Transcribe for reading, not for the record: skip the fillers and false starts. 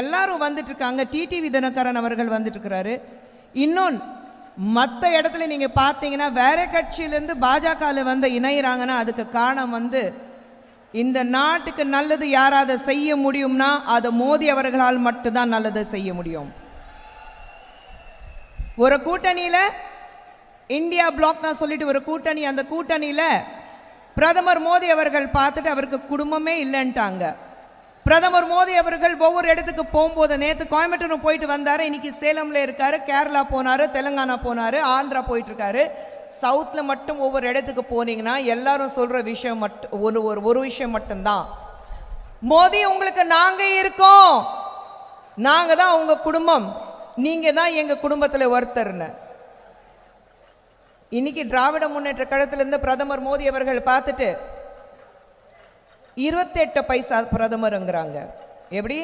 எல்லாரும் வந்துட்டு இருக்காங்க. டிடிவி தினகரன் அவர்கள் வந்துட்டு இருக்கிறாரு. இன்னொன்று மற்ற இடத்துல நீங்க பார்த்தீங்கன்னா வேற கட்சியிலேருந்து பாஜகவில் வந்து இணைகிறாங்கன்னா அதுக்கு காரணம் வந்து இந்த நாட்டுக்கு நல்லது யாராவது செய்ய முடியும்னா அது மோடி அவர்களால் மட்டும்தான் நல்லது செய்ய முடியும். ஒரு கூட்டணியில் இந்தியா பிளாக் நான் சொல்லிட்டு ஒரு கூட்டணி, அந்த கூட்டணியில் பிரதமர் மோடி அவர்கள் பார்த்துட்டு அவருக்கு குடும்பமே இல்லைன்ட்டாங்க. பிரதமர் மோடி அவர்கள் ஒவ்வொரு இடத்துக்கு போகும்போது நேற்று கோயம்புத்தூர் போயிட்டு வந்தார், இன்னைக்கு சேலம்ல இருக்காரு, கேரளா போனாரு, தெலுங்கானா போனாரு, ஆந்திரா போயிட்டு இருக்காரு. சவுத்ல மட்டும் ஒவ்வொரு இடத்துக்கு போனீங்கன்னா எல்லாரும் சொல்ற விஷயம் மட்டும் ஒரு விஷயம் மட்டும்தான், மோடி உங்களுக்கு நாங்க இருக்கோம், நாங்க தான் உங்க குடும்பம், நீங்க தான் எங்க குடும்பத்துல ஒருத்தர்னு. இன்னைக்கு திராவிட முன்னேற்ற கழகத்திலிருந்து பிரதமர் மோடி அவர்கள் பார்த்துட்டு 28 பைசா பிரதமருங்கிறாங்க. எப்படி?